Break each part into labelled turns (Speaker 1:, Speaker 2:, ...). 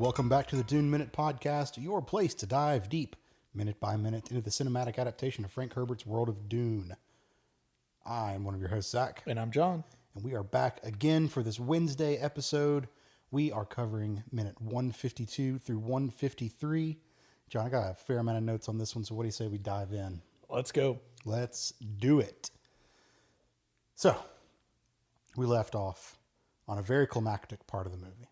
Speaker 1: Welcome back to the Dune Minute Podcast, your place to dive deep, minute by minute, into the cinematic adaptation of Frank Herbert's world of Dune. I'm one of your hosts, Zach.
Speaker 2: And I'm John.
Speaker 1: And we are back again for this Wednesday episode. We are covering minute 152 through 153. John, I got a fair amount of notes on this one, so what do you say we dive in?
Speaker 2: Let's go.
Speaker 1: Let's do it. So, we left off on a very climactic part of the movie.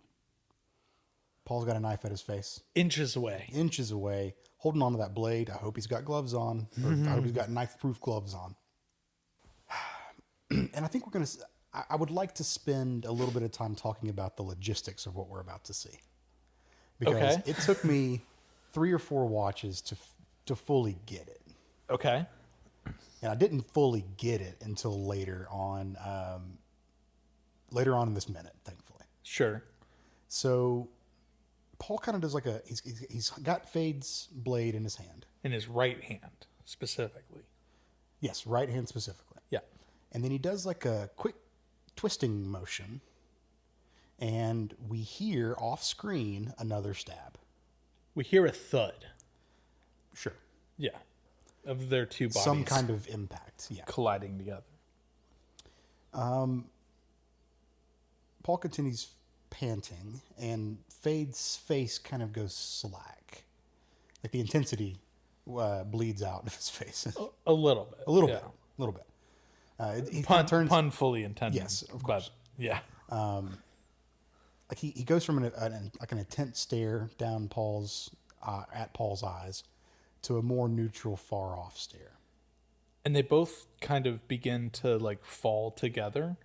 Speaker 1: Paul's got a knife at his face.
Speaker 2: Inches away,
Speaker 1: holding on to that blade. I hope he's got gloves on. Or I hope he's got knife-proof gloves on. And I think we're going to... I would like to spend a little bit of time talking about the logistics of what we're about to see. Because it took me 3 or 4 watches to fully get it.
Speaker 2: Okay.
Speaker 1: And I didn't fully get it until later on in this minute, thankfully.
Speaker 2: Sure.
Speaker 1: So Paul kind of does like he's got Fade's blade in his hand.
Speaker 2: In his right hand, specifically.
Speaker 1: Yes, right hand specifically.
Speaker 2: Yeah.
Speaker 1: And then he does like a quick twisting motion, and we hear off screen another stab.
Speaker 2: We hear a thud.
Speaker 1: Sure.
Speaker 2: Yeah. Of their two bodies.
Speaker 1: Some kind of impact. Yeah.
Speaker 2: Colliding together.
Speaker 1: Paul continues panting, and Fade's face kind of goes slack. Like the intensity bleeds out of his face.
Speaker 2: A little bit.
Speaker 1: A little bit. He
Speaker 2: pun fully intended.
Speaker 1: Yes, of course.
Speaker 2: But, yeah.
Speaker 1: Like he goes from an intense stare down at Paul's eyes to a more neutral, far off stare.
Speaker 2: And they both kind of begin to like fall together.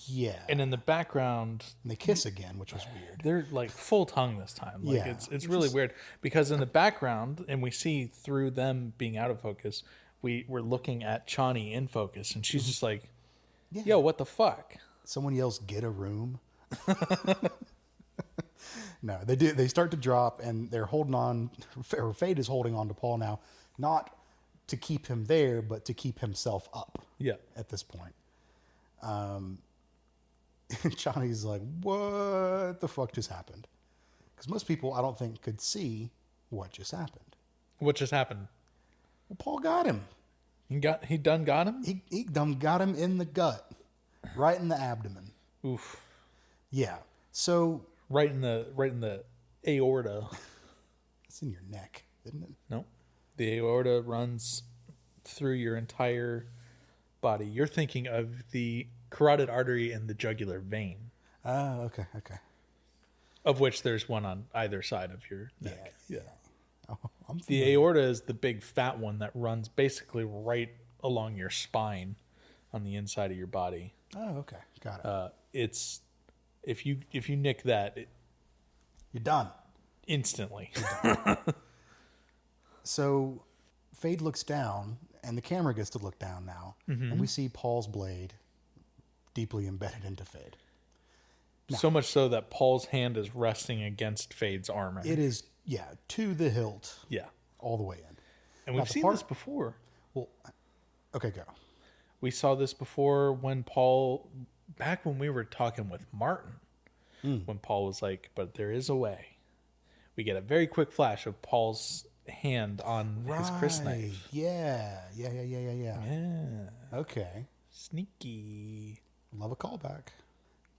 Speaker 1: Yeah.
Speaker 2: And in the background,
Speaker 1: and they kiss again, which was weird.
Speaker 2: They're like full tongue this time. Like
Speaker 1: yeah.
Speaker 2: It's really weird because in the background, and we see through them being out of focus, we're looking at Chani in focus, and she's just like, yo, what the fuck?
Speaker 1: Someone yells, "Get a room." No, they do. They start to drop, and they're holding on, or Fade is holding on to Paul now, not to keep him there, but to keep himself up.
Speaker 2: Yeah.
Speaker 1: At this point. Chani's like, what the fuck just happened? Because most people, I don't think, could see what just happened.
Speaker 2: What just happened?
Speaker 1: Well, Paul got him.
Speaker 2: He done got him?
Speaker 1: He done got him in the gut. Right in the abdomen.
Speaker 2: Oof.
Speaker 1: Yeah. So...
Speaker 2: Right in the aorta.
Speaker 1: It's in your neck, isn't it?
Speaker 2: No. The aorta runs through your entire body. You're thinking of the carotid artery and the jugular vein.
Speaker 1: Oh, okay.
Speaker 2: Of which there's one on either side of your neck. Yeah.
Speaker 1: Oh,
Speaker 2: the aorta is the big fat one that runs basically right along your spine on the inside of your body.
Speaker 1: Oh, okay. Got it.
Speaker 2: It's if you nick that,
Speaker 1: you're done.
Speaker 2: Instantly.
Speaker 1: You're done. So Fade looks down, and the camera gets to look down now, and we see Paul's blade deeply embedded into Fade. Now,
Speaker 2: so much so that Paul's hand is resting against Fade's armor.
Speaker 1: It is, to the hilt.
Speaker 2: Yeah.
Speaker 1: All the way in.
Speaker 2: And we've seen this before.
Speaker 1: Well, okay, go.
Speaker 2: We saw this before when Paul, back when we were talking with Martin, when Paul was like, but there is a way. We get a very quick flash of Paul's hand on his crysknife.
Speaker 1: Yeah.
Speaker 2: Yeah.
Speaker 1: Okay.
Speaker 2: Sneaky.
Speaker 1: Love a callback.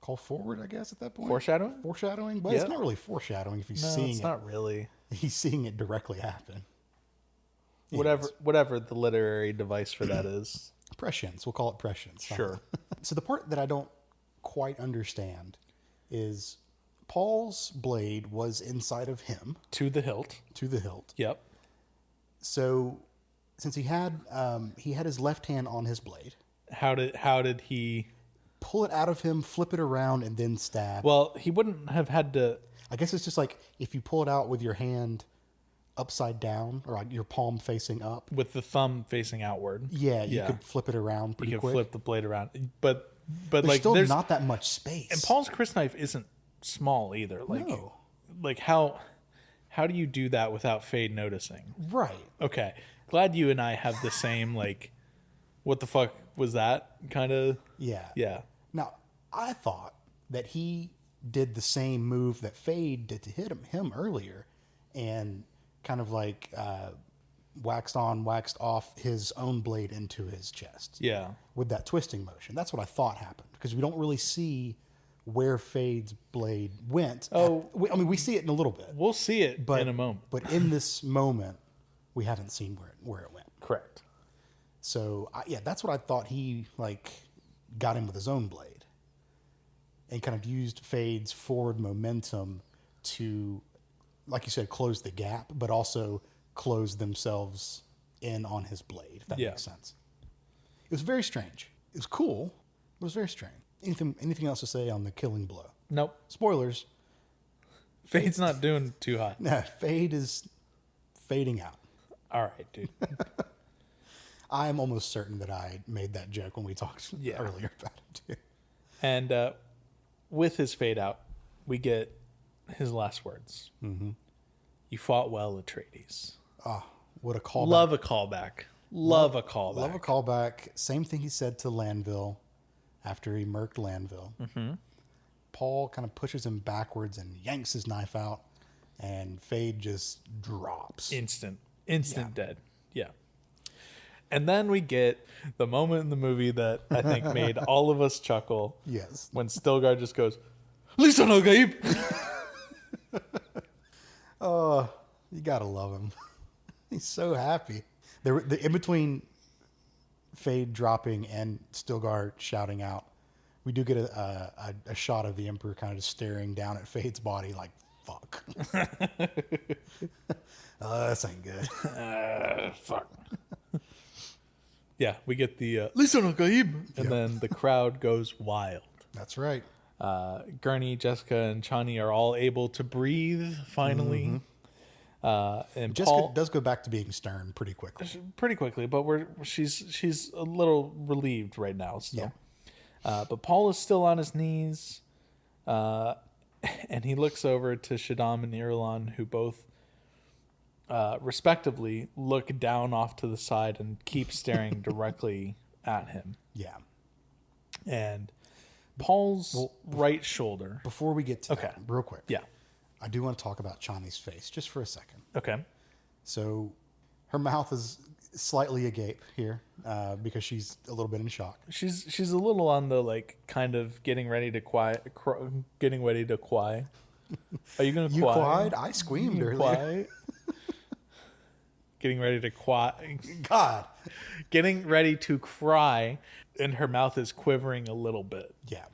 Speaker 1: Call forward, I guess, at that point.
Speaker 2: Foreshadowing?
Speaker 1: But it's not really foreshadowing if he's seeing it.
Speaker 2: No, it's not really.
Speaker 1: He's seeing it directly happen.
Speaker 2: Whatever the literary device for that is.
Speaker 1: Prescience. We'll call it prescience.
Speaker 2: Sure.
Speaker 1: So the part that I don't quite understand is Paul's blade was inside of him.
Speaker 2: To the hilt.
Speaker 1: Yep. So since he had his left hand on his blade.
Speaker 2: How did he
Speaker 1: pull it out of him, flip it around, and then stab?
Speaker 2: Well, he wouldn't have had to.
Speaker 1: I guess it's just like if you pull it out with your hand upside down, or like your palm facing up,
Speaker 2: with the thumb facing outward.
Speaker 1: Yeah, you could flip it around pretty quick.
Speaker 2: You could flip the blade around, but
Speaker 1: there's
Speaker 2: like
Speaker 1: still not that much space.
Speaker 2: And Paul's crysknife isn't small either. Like,
Speaker 1: no.
Speaker 2: Like how do you do that without Fade noticing?
Speaker 1: Right.
Speaker 2: Okay. Glad you and I have the same like, what the fuck was that kind of?
Speaker 1: Yeah.
Speaker 2: Yeah.
Speaker 1: Now I thought that he did the same move that Fade did to hit him earlier, and kind of like waxed on, waxed off his own blade into his chest.
Speaker 2: Yeah.
Speaker 1: With that twisting motion. That's what I thought happened, because we don't really see where Fade's blade went. We see it in a little bit.
Speaker 2: We'll see it in a moment.
Speaker 1: But in this moment, we haven't seen where it went.
Speaker 2: Correct.
Speaker 1: So, that's what I thought. He, like, got him with his own blade and kind of used Fade's forward momentum to, like you said, close the gap, but also close themselves in on his blade, if that makes sense. It was very strange. It was cool. It was very strange. Anything else to say on the killing blow?
Speaker 2: Nope.
Speaker 1: Spoilers.
Speaker 2: Fade's not doing too hot.
Speaker 1: No, Fade is fading out.
Speaker 2: All right, dude.
Speaker 1: I'm almost certain that I made that joke when we talked earlier about it, too.
Speaker 2: And with his fade out, we get his last words. Mm-hmm. You fought well, Atreides.
Speaker 1: Oh, what a callback.
Speaker 2: Love a callback. Love a callback.
Speaker 1: Love a callback. Same thing he said to Lanville after he murked Lanville. Mm-hmm. Paul kind of pushes him backwards and yanks his knife out, and Fade just drops.
Speaker 2: Instant dead. Yeah. And then we get the moment in the movie that I think made all of us chuckle.
Speaker 1: Yes.
Speaker 2: When Stilgar just goes, "Listen, Gaib."
Speaker 1: Oh, you gotta love him. He's so happy. In between Fade dropping and Stilgar shouting out, we do get a shot of the Emperor kind of just staring down at Fade's body like, fuck. This ain't good.
Speaker 2: Fuck. Yeah, we get the "Listen, Gaib," and then the crowd goes wild.
Speaker 1: That's right.
Speaker 2: Gurney, Jessica, and Chani are all able to breathe finally. Mm-hmm. And
Speaker 1: Jessica
Speaker 2: Paul
Speaker 1: does go back to being stern pretty quickly.
Speaker 2: But she's a little relieved right now still. Yeah. But Paul is still on his knees, and he looks over to Shaddam and Irulan, who both respectively look down off to the side and keep staring directly at him.
Speaker 1: Yeah.
Speaker 2: And Paul's right shoulder.
Speaker 1: Before we get to that, real quick.
Speaker 2: Yeah.
Speaker 1: I do want to talk about Chani's face just for a second.
Speaker 2: Okay.
Speaker 1: So her mouth is slightly agape here because she's a little bit in shock.
Speaker 2: She's a little on the like kind of getting ready to cry. Are you going to
Speaker 1: You
Speaker 2: cry?
Speaker 1: cried? I screamed earlier.
Speaker 2: Getting ready to cry.
Speaker 1: God.
Speaker 2: Getting ready to cry, and her mouth is quivering a little bit.
Speaker 1: Yeah.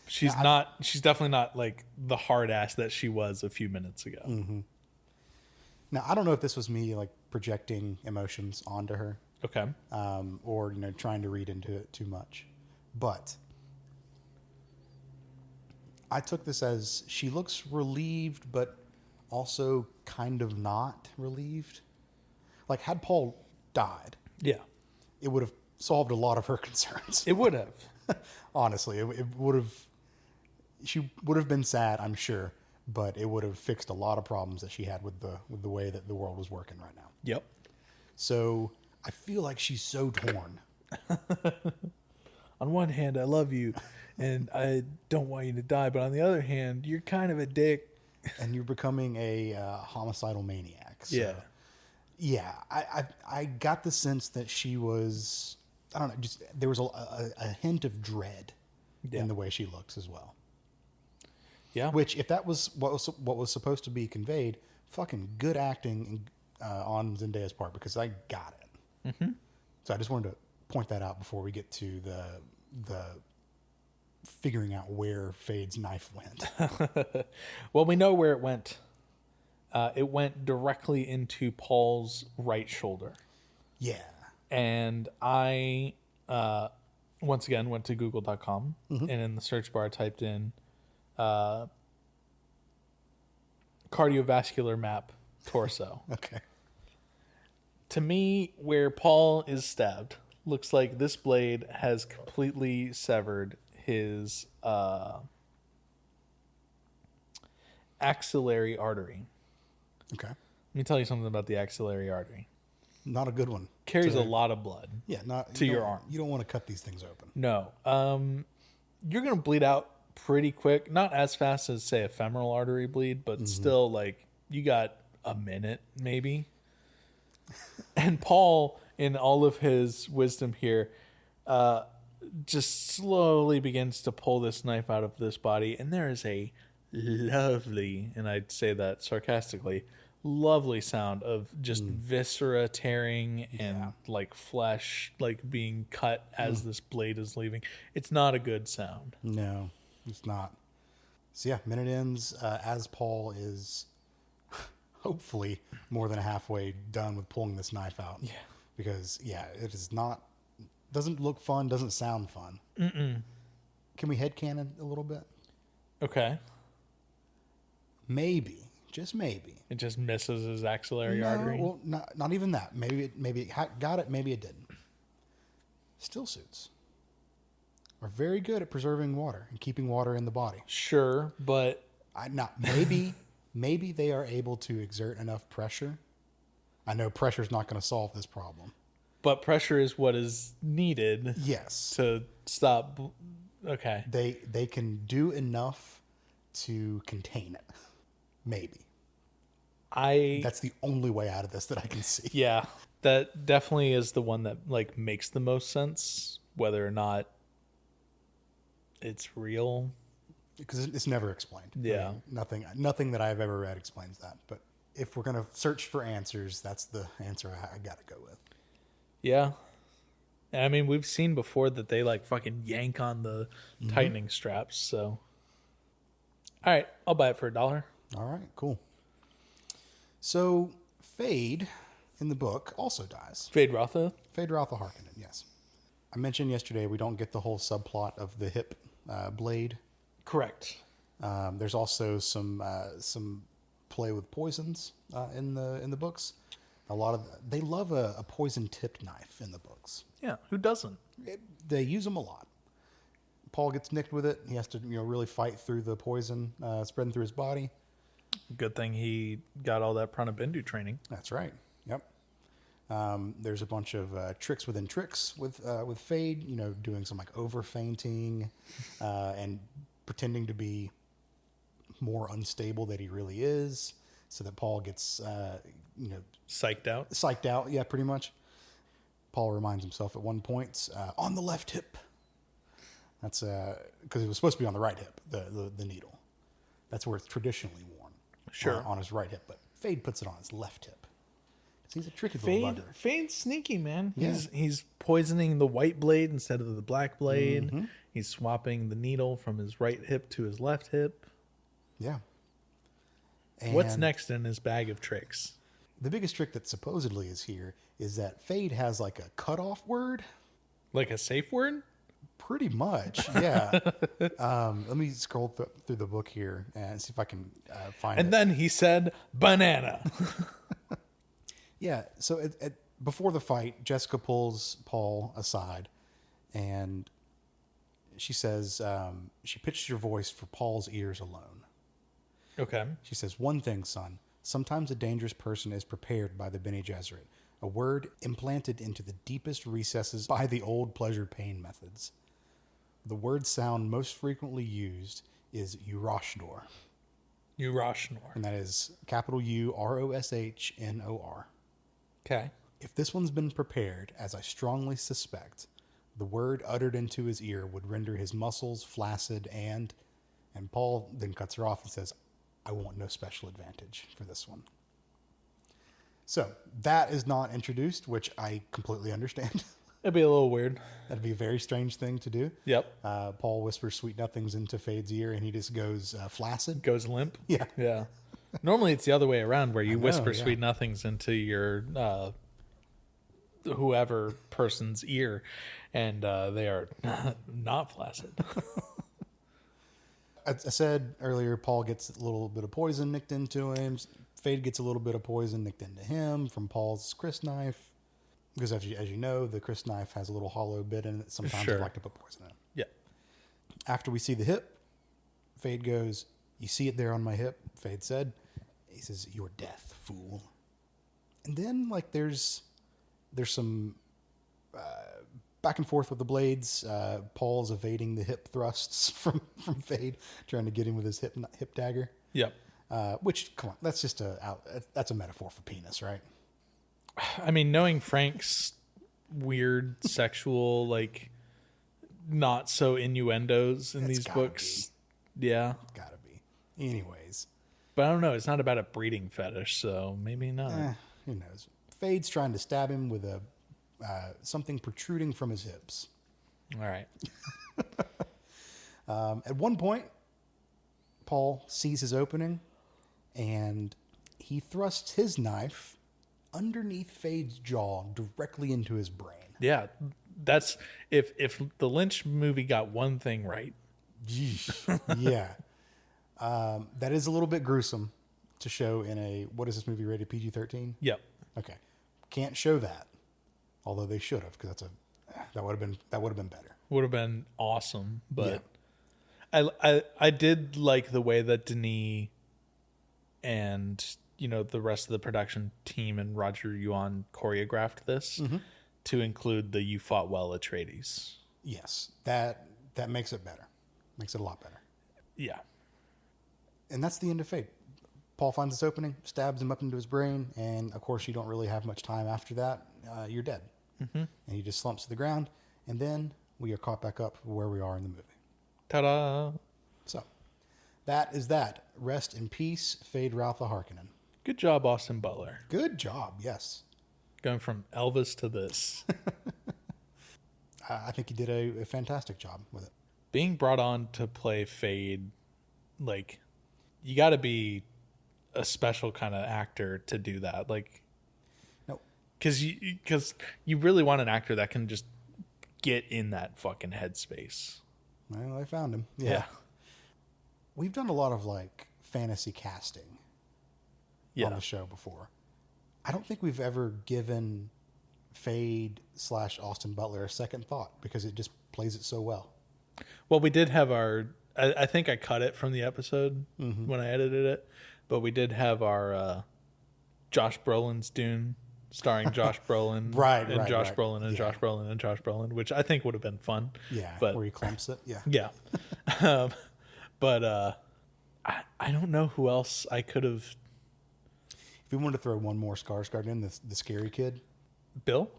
Speaker 2: She's definitely not like the hard ass that she was a few minutes ago.
Speaker 1: Mm-hmm. Now, I don't know if this was me like projecting emotions onto her.
Speaker 2: Okay.
Speaker 1: Or, trying to read into it too much. But I took this as she looks relieved, but also kind of not relieved. Like, had Paul died, it would have solved a lot of her concerns.
Speaker 2: It would have.
Speaker 1: Honestly, it would have. She would have been sad, I'm sure, but it would have fixed a lot of problems that she had with the way that the world was working right now.
Speaker 2: Yep.
Speaker 1: So I feel like she's so torn.
Speaker 2: On one hand, I love you, and I don't want you to die, but on the other hand, you're kind of a dick,
Speaker 1: and you're becoming a homicidal maniac. So, yeah. I got the sense that she was. I don't know. Just there was a hint of dread in the way she looks as well.
Speaker 2: Yeah.
Speaker 1: Which, if that was what was supposed to be conveyed, fucking good acting on Zendaya's part, because I got it. Mm-hmm. So I just wanted to point that out before we get to the figuring out where Fade's knife went.
Speaker 2: Well, we know where it went. It went directly into Paul's right shoulder.
Speaker 1: Yeah.
Speaker 2: And I, once again, went to google.com and in the search bar typed in cardiovascular map torso.
Speaker 1: Okay.
Speaker 2: To me, where Paul is stabbed, looks like this blade has completely severed his axillary artery.
Speaker 1: Okay.
Speaker 2: Let me tell you something about the axillary artery.
Speaker 1: Not a good one.
Speaker 2: Carries a lot of blood.
Speaker 1: Yeah,
Speaker 2: to your arm.
Speaker 1: You don't want to cut these things open.
Speaker 2: No. You're going to bleed out pretty quick. Not as fast as, say, a femoral artery bleed, but still, like, you got a minute, maybe. And Paul, in all of his wisdom here, just slowly begins to pull this knife out of this body. And there is a lovely, and I'd say that sarcastically, lovely sound of just viscera tearing and like flesh like being cut as this blade is leaving. It's not a good sound.
Speaker 1: No, it's not. So yeah, minute ends as Paul is hopefully more than halfway done with pulling this knife out.
Speaker 2: Yeah.
Speaker 1: Because it is not, doesn't look fun, doesn't sound fun. Can we headcanon a little bit?
Speaker 2: Okay.
Speaker 1: Maybe, just maybe.
Speaker 2: It just misses his axillary artery.
Speaker 1: Well, not even that. Maybe it got it, maybe it didn't. Still suits are very good at preserving water and keeping water in the body.
Speaker 2: Sure, but
Speaker 1: maybe they are able to exert enough pressure. I know pressure is not going to solve this problem.
Speaker 2: But pressure is what is needed.
Speaker 1: Yes.
Speaker 2: To stop. Okay.
Speaker 1: They can do enough to contain it. Maybe. That's the only way out of this that I can see.
Speaker 2: Yeah. That definitely is the one that like makes the most sense, whether or not it's real.
Speaker 1: Because it's never explained.
Speaker 2: Yeah.
Speaker 1: I mean, nothing that I've ever read explains that. But if we're going to search for answers, that's the answer I got to go with.
Speaker 2: Yeah. I mean, we've seen before that they like fucking yank on the tightening straps. So, all right, I'll buy it for $1.
Speaker 1: All right, cool. So, Fade in the book also dies.
Speaker 2: Fade Rotha?
Speaker 1: Fade Rotha Harkonnen, yes. I mentioned yesterday we don't get the whole subplot of the hip blade.
Speaker 2: Correct.
Speaker 1: There's also some play with poisons in the books. They love a poison tipped knife in the books.
Speaker 2: Yeah, who doesn't?
Speaker 1: They use them a lot. Paul gets nicked with it. He has to really fight through the poison spreading through his body.
Speaker 2: Good thing he got all that Pranabindu training.
Speaker 1: That's right. Yep. There's a bunch of tricks within tricks with Fade. Doing some like over fainting and pretending to be more unstable than he really is, so that Paul gets
Speaker 2: psyched out.
Speaker 1: Psyched out. Yeah, pretty much. Paul reminds himself at one point on the left hip. That's because it was supposed to be on the right hip. The needle. That's where it's traditionally worn.
Speaker 2: Sure.
Speaker 1: On his right hip, but Fade puts it on his left hip. He's a tricky little bugger.
Speaker 2: Fade's sneaky, man.
Speaker 1: Yeah.
Speaker 2: He's poisoning the white blade instead of the black blade. Mm-hmm. He's swapping the needle from his right hip to his left hip.
Speaker 1: Yeah. And
Speaker 2: what's next in his bag of tricks?
Speaker 1: The biggest trick that supposedly is here is that Fade has like a cutoff word.
Speaker 2: Like a safe word?
Speaker 1: Pretty much, yeah. Let me scroll through the book here and see if I can find it.
Speaker 2: And then he said, banana.
Speaker 1: Yeah, so before the fight, Jessica pulls Paul aside and she says, she pitched your voice for Paul's ears alone.
Speaker 2: Okay.
Speaker 1: She says, one thing, son. Sometimes a dangerous person is prepared by the Bene Gesserit, a word implanted into the deepest recesses by the old pleasure-pain methods. The word sound most frequently used is Uroshnor.
Speaker 2: Uroshnor.
Speaker 1: And that is capital U-R-O-S-H-N-O-R.
Speaker 2: Okay.
Speaker 1: If this one's been prepared, as I strongly suspect, the word uttered into his ear would render his muscles flaccid and Paul then cuts her off and says, I want no special advantage for this one. So that is not introduced, which I completely understand.
Speaker 2: It'd be a little weird.
Speaker 1: That'd be a very strange thing to do.
Speaker 2: Yep.
Speaker 1: Paul whispers sweet nothings into Fade's ear and he just goes flaccid.
Speaker 2: Goes limp.
Speaker 1: Yeah.
Speaker 2: Yeah. Normally it's the other way around where you whisper sweet nothings into your whoever person's ear and they are not flaccid.
Speaker 1: I said earlier, Paul gets a little bit of poison nicked into him. Fade gets a little bit of poison nicked into him from Paul's crysknife. Because as you know, the crysknife has a little hollow bit in it. Sometimes they like to put poison in it.
Speaker 2: Yeah.
Speaker 1: After we see the hip, Fade goes, you see it there on my hip? Fade said. He says, your death, fool. And then, like, there's some back and forth with the blades. Paul's evading the hip thrusts from Fade, trying to get him with his hip dagger.
Speaker 2: Yep.
Speaker 1: Which, come on, that's just that's a metaphor for penis, right?
Speaker 2: I mean, knowing Frank's weird sexual, like, not so innuendos in these books. Yeah.
Speaker 1: Gotta be. Anyways.
Speaker 2: But I don't know. It's not about a breeding fetish, so maybe not.
Speaker 1: Who knows? Fade's trying to stab him with something protruding from his hips.
Speaker 2: All right.
Speaker 1: At one point, Paul sees his opening, and he thrusts his knife underneath Fade's jaw directly into his brain.
Speaker 2: Yeah, that's if the Lynch movie got one thing right.
Speaker 1: Yeah. That is a little bit gruesome to show in a, what is this movie rated, PG-13?
Speaker 2: Yep.
Speaker 1: Okay. Can't show that. Although they should have, because that would have been better.
Speaker 2: Would have been awesome, but yeah. I did like the way that Denis and the rest of the production team and Roger Yuan choreographed this to include the "You Fought Well" Atreides.
Speaker 1: Yes, that makes it better. Makes it a lot better.
Speaker 2: Yeah.
Speaker 1: And that's the end of Fate. Paul finds this opening, stabs him up into his brain, and of course you don't really have much time after that. You're dead. And he just slumps to the ground, and then we are caught back up where we are in the movie.
Speaker 2: Ta-da!
Speaker 1: So, that is that. Rest in peace, Fade Ralpha Harkonnen.
Speaker 2: Good job, Austin Butler.
Speaker 1: Good job, yes.
Speaker 2: Going from Elvis to this.
Speaker 1: I think he did a fantastic job with it.
Speaker 2: Being brought on to play Fade, like, you got to be a special kind of actor to do that. Like,
Speaker 1: no,
Speaker 2: because you really want an actor that can just get in that fucking headspace.
Speaker 1: Well, I found him. Yeah. We've done a lot of like fantasy casting on the show before. I don't think we've ever given Fade / Austin Butler a second thought because it just plays it so well.
Speaker 2: Well, we did have I think I cut it from the episode when I edited it, but we did have our Josh Brolin's Dune, starring Josh Brolin, Josh Brolin and Josh Brolin and Josh Brolin, which I think would have been fun.
Speaker 1: Yeah,
Speaker 2: but
Speaker 1: where he clumps it. Yeah,
Speaker 2: yeah. But I don't know who else I could have.
Speaker 1: If we wanted to throw one more Skarsgård in, the scary kid,
Speaker 2: Bill,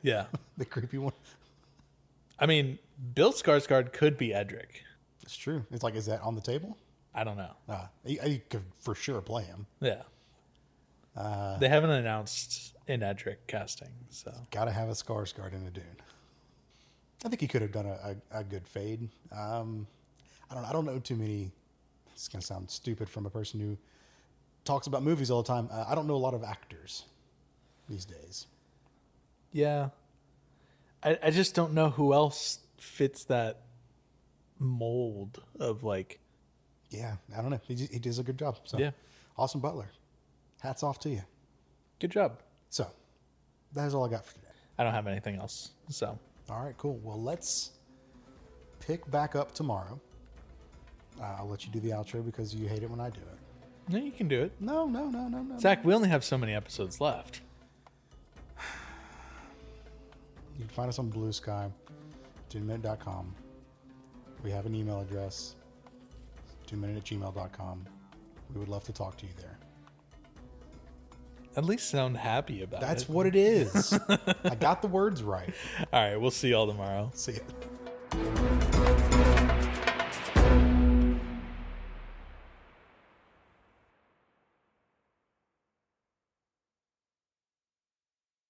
Speaker 1: yeah, the creepy one.
Speaker 2: I mean, Bill Skarsgård could be Edric.
Speaker 1: It's true. It's like, is that on the table?
Speaker 2: I don't know.
Speaker 1: He could for sure play him.
Speaker 2: Yeah. They haven't announced an Edric casting, so
Speaker 1: got to have a Skarsgård in a Dune. I think he could have done a good Fade. I don't know too many. It's gonna sound stupid from a person who talks about movies all the time. I don't know a lot of actors these days.
Speaker 2: Yeah. I just don't know who else fits that mold of like.
Speaker 1: Yeah, I don't know. He does a good job. So,
Speaker 2: yeah.
Speaker 1: Austin Butler, hats off to you.
Speaker 2: Good job.
Speaker 1: So, that is all I got for today.
Speaker 2: I don't have anything else. So.
Speaker 1: All right, cool. Well, let's pick back up tomorrow. I'll let you do the outro because you hate it when I do it.
Speaker 2: No, you can do it.
Speaker 1: No.
Speaker 2: Zach, we only have so many episodes left.
Speaker 1: You can find us on Blue Sky, duneminute.com. We have an email address, duneminute@gmail.com. We would love to talk to you there.
Speaker 2: At least sound happy about it.
Speaker 1: That's what it is. I got the words right.
Speaker 2: All right, we'll see y'all tomorrow.
Speaker 1: See ya.